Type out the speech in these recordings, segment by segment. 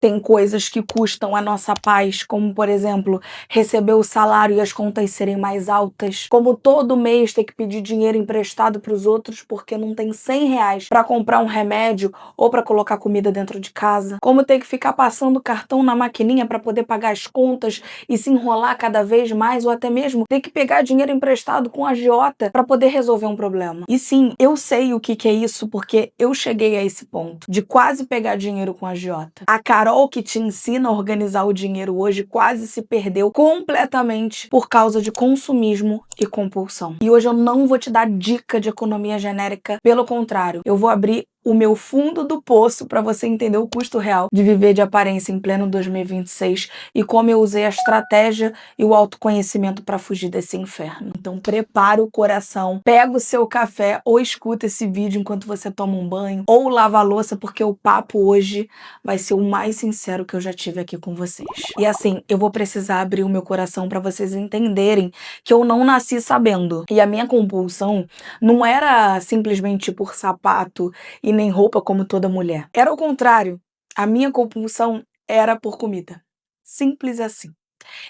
Tem coisas que custam a nossa paz, como, por exemplo, receber o salário e as contas serem mais altas. Como todo mês ter que pedir dinheiro emprestado para os outros porque não tem R$ 100 para comprar um remédio ou para colocar comida dentro de casa. Como ter que ficar passando cartão na maquininha para poder pagar as contas e se enrolar cada vez mais, ou até mesmo ter que pegar dinheiro emprestado com a agiota para poder resolver um problema. E sim, eu sei o que é isso porque eu cheguei a esse ponto de quase pegar dinheiro com a agiota. A Carol, que te ensina a organizar o dinheiro hoje, quase se perdeu completamente por causa de consumismo e compulsão. E hoje eu não vou te dar dica de economia genérica, pelo contrário, eu vou abrir o meu fundo do poço para você entender o custo real de viver de aparência em pleno 2026 e como eu usei a estratégia e o autoconhecimento para fugir desse inferno. Então prepara o coração, pega o seu café ou escuta esse vídeo enquanto você toma um banho ou lava a louça, porque o papo hoje vai ser o mais sincero que eu já tive aqui com vocês. E assim, eu vou precisar abrir o meu coração para vocês entenderem que eu não nasci sabendo. E a minha compulsão não era simplesmente por sapato e nem roupa como toda mulher. Era o contrário. A minha compulsão era por comida. Simples assim.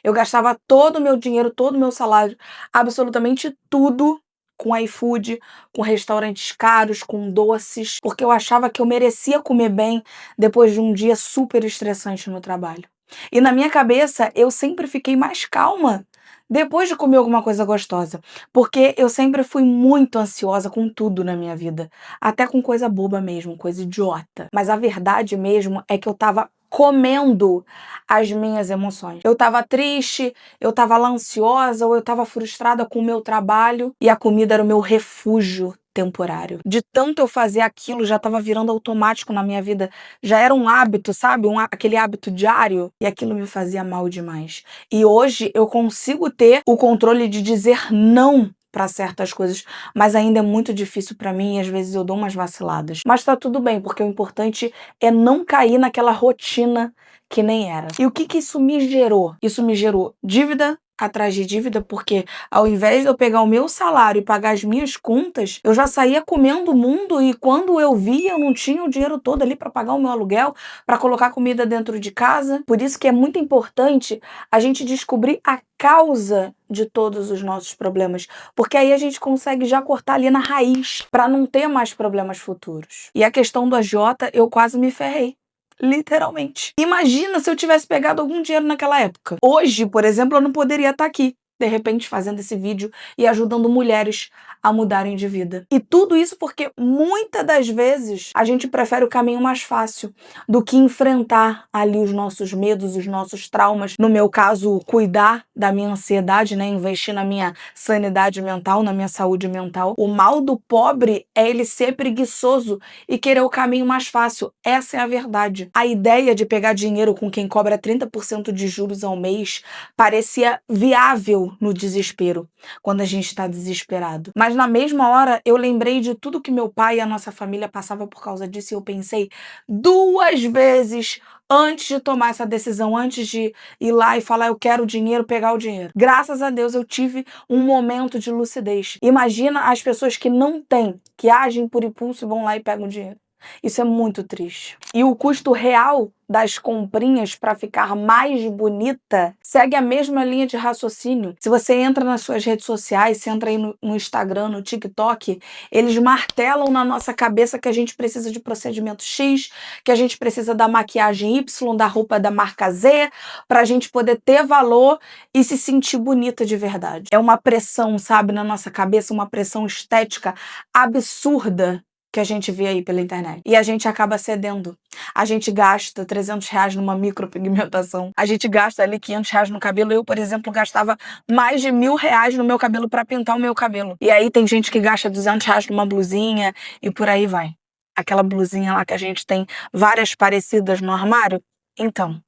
Eu gastava todo o meu dinheiro, todo o meu salário, absolutamente tudo com iFood, com restaurantes caros, com doces, porque eu achava que eu merecia comer bem depois de um dia super estressante no trabalho. E na minha cabeça, eu sempre fiquei mais calma depois de comer alguma coisa gostosa, porque eu sempre fui muito ansiosa com tudo na minha vida, até com coisa boba mesmo, coisa idiota. Mas a verdade mesmo é que eu tava comendo as minhas emoções. Eu tava triste, eu tava lá ansiosa, ou eu tava frustrada com o meu trabalho, e a comida era o meu refúgio temporário. De tanto eu fazer aquilo, já tava virando automático na minha vida. Já era um hábito, sabe? Aquele hábito diário. E aquilo me fazia mal demais. E hoje eu consigo ter o controle de dizer não para certas coisas, mas ainda é muito difícil para mim e às vezes eu dou umas vaciladas. Mas tá tudo bem, porque o importante é não cair naquela rotina que nem era. E o que isso me gerou? Isso me gerou dívida atrás de dívida, porque ao invés de eu pegar o meu salário e pagar as minhas contas, eu já saía comendo o mundo e quando eu via, eu não tinha o dinheiro todo ali para pagar o meu aluguel, para colocar comida dentro de casa. Por isso que é muito importante a gente descobrir a causa de todos os nossos problemas, porque aí a gente consegue já cortar ali na raiz, para não ter mais problemas futuros. E a questão do agiota, eu quase me ferrei. Literalmente. Imagina se eu tivesse pegado algum dinheiro naquela época. Hoje, por exemplo, eu não poderia estar aqui, de repente, fazendo esse vídeo e ajudando mulheres a mudarem de vida. E tudo isso porque muitas das vezes a gente prefere o caminho mais fácil do que enfrentar ali os nossos medos, os nossos traumas. No meu caso, cuidar da minha ansiedade, né? Investir na minha sanidade mental, na minha saúde mental. O mal do pobre é ele ser preguiçoso e querer o caminho mais fácil. Essa é a verdade. A ideia de pegar dinheiro com quem cobra 30% de juros ao mês parecia viável no desespero, quando a gente está desesperado. Mas na mesma hora, eu lembrei de tudo que meu pai e a nossa família passava por causa disso e eu pensei 2 vezes antes de tomar essa decisão, antes de ir lá e falar eu quero dinheiro, pegar o dinheiro. Graças a Deus eu tive um momento de lucidez. Imagina as pessoas que não têm, que agem por impulso e vão lá e pegam dinheiro. Isso é muito triste. E o custo real das comprinhas para ficar mais bonita segue a mesma linha de raciocínio. Se você entra nas suas redes sociais, se entra aí no Instagram, no TikTok, eles martelam na nossa cabeça que a gente precisa de procedimento X, que a gente precisa da maquiagem Y, da roupa da marca Z, para a gente poder ter valor e se sentir bonita de verdade. É uma pressão, sabe, na nossa cabeça, uma pressão estética absurda que a gente vê aí pela internet. E a gente acaba cedendo. A gente gasta R$ 300 numa micropigmentação. A gente gasta ali R$ 500 no cabelo. Eu, por exemplo, gastava mais de R$ 1.000 no meu cabelo para pintar o meu cabelo. E aí tem gente que gasta R$ 200 numa blusinha e por aí vai. Aquela blusinha lá que a gente tem várias parecidas no armário. Então,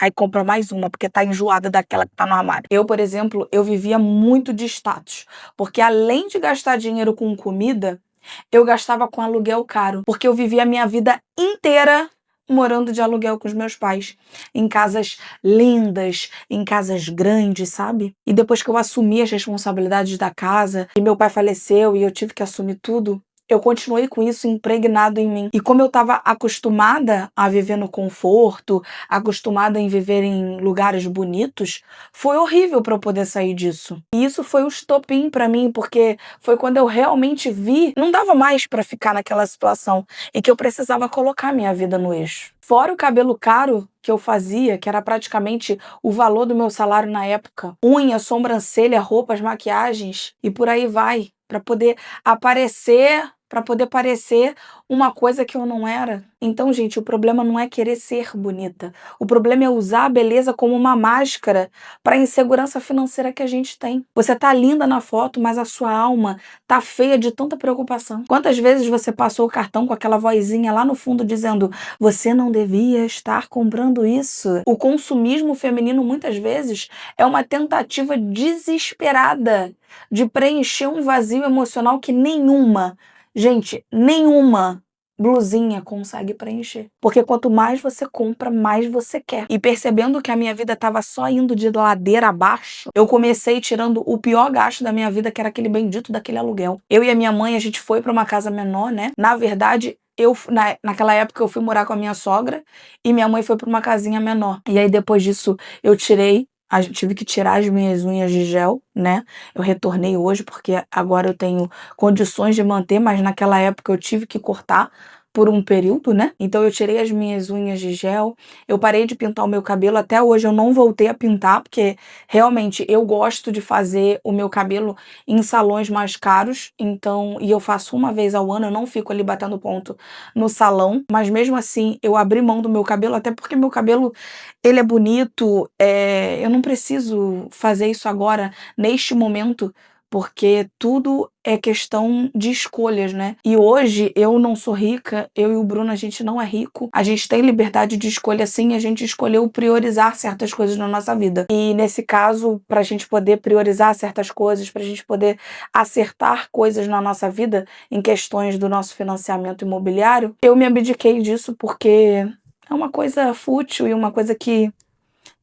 aí compra mais uma, porque tá enjoada daquela que tá no armário. Eu, por exemplo, eu vivia muito de status. Porque além de gastar dinheiro com comida, eu gastava com aluguel caro, porque eu vivia a minha vida inteira morando de aluguel com os meus pais, em casas lindas, em casas grandes, sabe? E depois que eu assumi as responsabilidades da casa, e meu pai faleceu e eu tive que assumir tudo, eu continuei com isso impregnado em mim. E como eu estava acostumada a viver no conforto, acostumada em viver em lugares bonitos, foi horrível para eu poder sair disso. E isso foi o estopim para mim, porque foi quando eu realmente vi, não dava mais para ficar naquela situação em que eu precisava colocar minha vida no eixo. Fora o cabelo caro que eu fazia, que era praticamente o valor do meu salário na época, unha, sobrancelha, roupas, maquiagens e por aí vai, para poder aparecer, para poder parecer uma coisa que eu não era. Então, gente, o problema não é querer ser bonita. O problema é usar a beleza como uma máscara para a insegurança financeira que a gente tem. Você tá linda na foto, mas a sua alma tá feia de tanta preocupação. Quantas vezes você passou o cartão com aquela vozinha lá no fundo dizendo: você não devia estar comprando isso? O consumismo feminino muitas vezes é uma tentativa desesperada de preencher um vazio emocional que nenhuma blusinha consegue preencher. Porque quanto mais você compra, mais você quer. E percebendo que a minha vida estava só indo de ladeira abaixo, eu comecei tirando o pior gasto da minha vida, que era aquele bendito daquele aluguel. Eu e a minha mãe, a gente foi para uma casa menor, né? Na verdade, naquela época eu fui morar com a minha sogra e minha mãe foi para uma casinha menor. E aí depois disso eu tive que tirar as minhas unhas de gel, né? Eu retornei hoje porque agora eu tenho condições de manter, mas naquela época eu tive que cortar por um período, né? Então eu tirei as minhas unhas de gel, eu parei de pintar o meu cabelo, até hoje eu não voltei a pintar, porque realmente eu gosto de fazer o meu cabelo em salões mais caros, então, e eu faço uma vez ao ano, eu não fico ali batendo ponto no salão, mas mesmo assim eu abri mão do meu cabelo, até porque meu cabelo, ele é bonito, eu não preciso fazer isso agora, neste momento, porque tudo é questão de escolhas, né? E hoje eu não sou rica, eu e o Bruno, a gente não é rico, a gente tem liberdade de escolha sim, a gente escolheu priorizar certas coisas na nossa vida. E nesse caso, pra gente poder priorizar certas coisas, pra gente poder acertar coisas na nossa vida em questões do nosso financiamento imobiliário, eu me abdiquei disso porque é uma coisa fútil e uma coisa que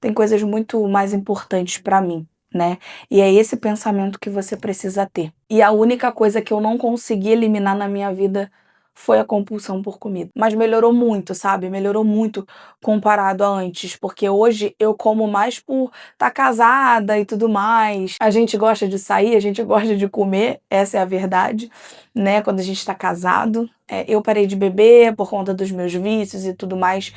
tem coisas muito mais importantes pra mim, né? E é esse pensamento que você precisa ter. E a única coisa que eu não consegui eliminar na minha vida foi a compulsão por comida. Mas melhorou muito, sabe? Melhorou muito comparado a antes, porque hoje eu como mais por estar casada e tudo mais. A gente gosta de sair, a gente gosta de comer, essa é a verdade, né? Quando a gente tá casado. Eu parei de beber por conta dos meus vícios e tudo mais.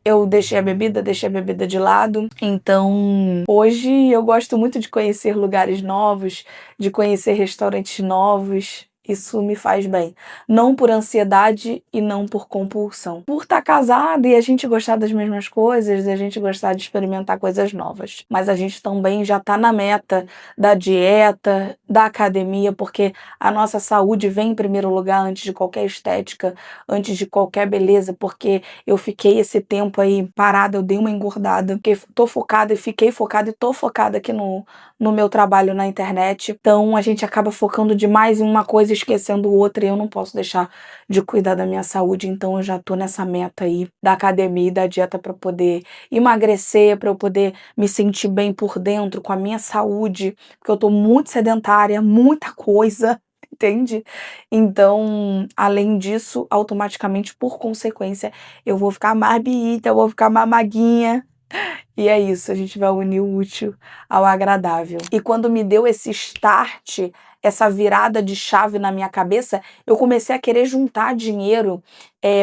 Eu deixei a bebida de lado. Então, hoje eu gosto muito de conhecer lugares novos, de conhecer restaurantes novos. Isso me faz bem. Não por ansiedade e não por compulsão. Por estar casada e a gente gostar das mesmas coisas, e a gente gostar de experimentar coisas novas. Mas a gente também já tá na meta da dieta, da academia, porque a nossa saúde vem em primeiro lugar antes de qualquer estética, antes de qualquer beleza, porque eu fiquei esse tempo aí parada, eu dei uma engordada, porque tô focada e fiquei focada e tô focada aqui no meu trabalho na internet. Então a gente acaba focando demais em uma coisa e esquecendo outra, e eu não posso deixar de cuidar da minha saúde. Então eu já tô nessa meta aí da academia e da dieta para poder emagrecer, para eu poder me sentir bem por dentro com a minha saúde, porque eu tô muito sedentária, muita coisa. Entende? Então, além disso, automaticamente, por consequência, eu vou ficar mais bonita, eu vou ficar mais maguinha. E é isso, a gente vai unir o útil ao agradável. E quando me deu esse start, essa virada de chave na minha cabeça, eu comecei a querer juntar dinheiro,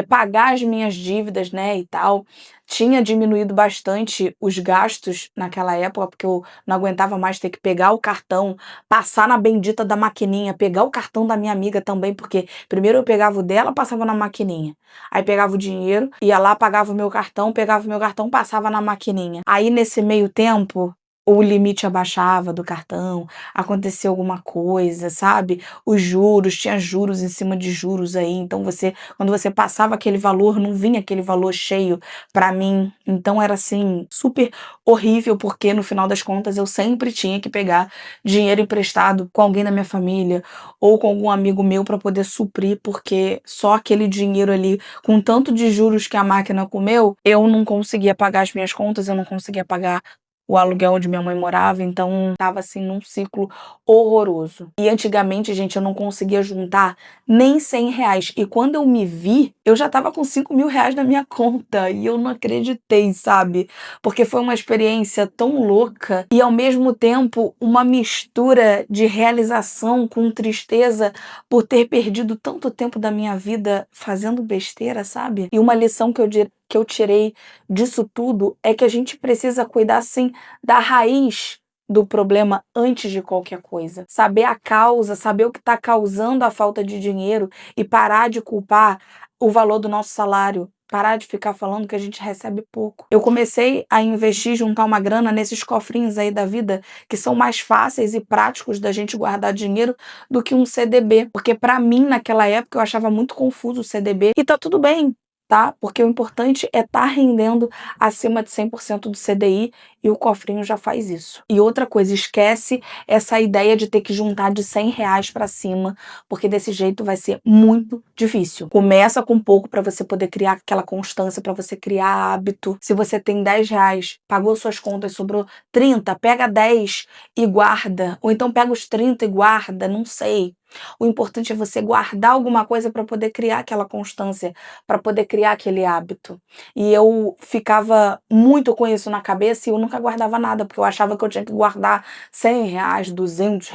pagar as minhas dívidas, né, e tal. Tinha diminuído bastante os gastos naquela época, porque eu não aguentava mais ter que pegar o cartão, passar na bendita da maquininha, pegar o cartão da minha amiga também, porque primeiro eu pegava o dela, passava na maquininha. Aí pegava o dinheiro, ia lá, pagava o meu cartão, pegava o meu cartão, passava na maquininha. Aí nesse meio tempo, o limite abaixava do cartão, acontecia alguma coisa, sabe? Os juros, tinha juros em cima de juros aí, então quando você passava aquele valor, não vinha aquele valor cheio pra mim. Então era assim, super horrível, porque no final das contas eu sempre tinha que pegar dinheiro emprestado com alguém da minha família ou com algum amigo meu pra poder suprir, porque só aquele dinheiro ali, com tanto de juros que a máquina comeu, eu não conseguia pagar as minhas contas, eu não conseguia pagar o aluguel onde minha mãe morava, então tava assim num ciclo horroroso. E antigamente, gente, eu não conseguia juntar nem R$ 100. E quando eu me vi, eu já tava com R$ 5.000 na minha conta. E eu não acreditei, sabe? Porque foi uma experiência tão louca e ao mesmo tempo uma mistura de realização com tristeza por ter perdido tanto tempo da minha vida fazendo besteira, sabe? E uma lição que eu tirei disso tudo é que a gente precisa cuidar, sim, da raiz do problema antes de qualquer coisa. Saber a causa, saber o que está causando a falta de dinheiro e parar de culpar o valor do nosso salário. Parar de ficar falando que a gente recebe pouco. Eu comecei a investir, juntar uma grana nesses cofrinhos aí da vida, que são mais fáceis e práticos da gente guardar dinheiro do que um CDB. Porque para mim, naquela época, eu achava muito confuso o CDB. E tá tudo bem, tá? Porque o importante é estar rendendo acima de 100% do CDI e o cofrinho já faz isso. E outra coisa, esquece essa ideia de ter que juntar de R$ 100 para cima, porque desse jeito vai ser muito difícil. Começa com pouco para você poder criar aquela constância, para você criar hábito. Se você tem R$ 10, pagou suas contas, sobrou 30, pega 10 e guarda. Ou então pega os 30 e guarda, não sei. O importante é você guardar alguma coisa para poder criar aquela constância, para poder criar aquele hábito. E eu ficava muito com isso na cabeça e eu nunca guardava nada, porque eu achava que eu tinha que guardar R$ 100, R$ 200,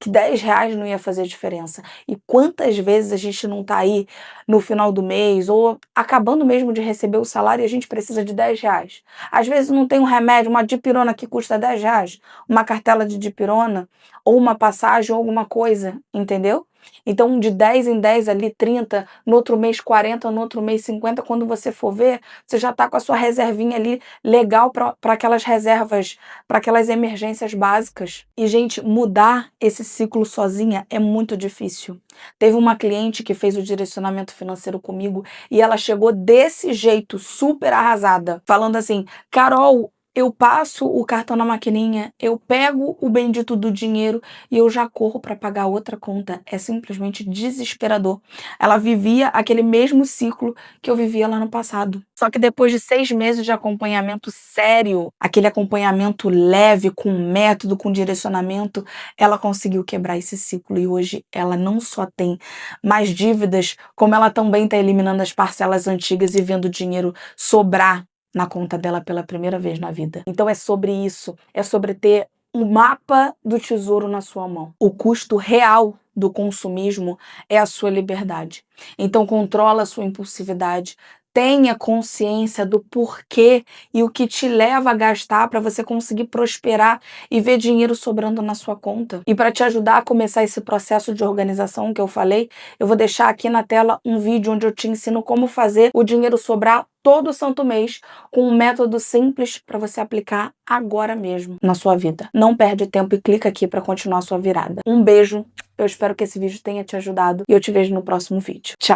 que R$ 10 não ia fazer diferença. E quantas vezes a gente não tá aí no final do mês ou acabando mesmo de receber o salário e a gente precisa de R$ 10. Às vezes não tem um remédio, uma dipirona que custa R$ 10, uma cartela de dipirona, ou uma passagem ou alguma coisa, entendeu? Então, de 10 em 10 ali, 30, no outro mês 40, no outro mês 50, quando você for ver, você já está com a sua reservinha ali legal para aquelas reservas, para aquelas emergências básicas. E, gente, mudar esse ciclo sozinha é muito difícil. Teve uma cliente que fez o direcionamento financeiro comigo e ela chegou desse jeito, super arrasada, falando assim: Carol, eu passo o cartão na maquininha, eu pego o bendito do dinheiro e eu já corro para pagar outra conta. É simplesmente desesperador. Ela vivia aquele mesmo ciclo que eu vivia lá no passado. Só que depois de 6 meses de acompanhamento sério, aquele acompanhamento leve, com método, com direcionamento, ela conseguiu quebrar esse ciclo e hoje ela não só tem mais dívidas, como ela também está eliminando as parcelas antigas e vendo o dinheiro sobrar na conta dela pela primeira vez na vida. Então é sobre isso, é sobre ter um mapa do tesouro na sua mão. O custo real do consumismo é a sua liberdade. Então controla a sua impulsividade, tenha consciência do porquê e o que te leva a gastar para você conseguir prosperar e ver dinheiro sobrando na sua conta. E para te ajudar a começar esse processo de organização que eu falei, eu vou deixar aqui na tela um vídeo onde eu te ensino como fazer o dinheiro sobrar todo santo mês com um método simples para você aplicar agora mesmo na sua vida. Não perde tempo e clica aqui para continuar a sua virada. Um beijo, eu espero que esse vídeo tenha te ajudado e eu te vejo no próximo vídeo. Tchau!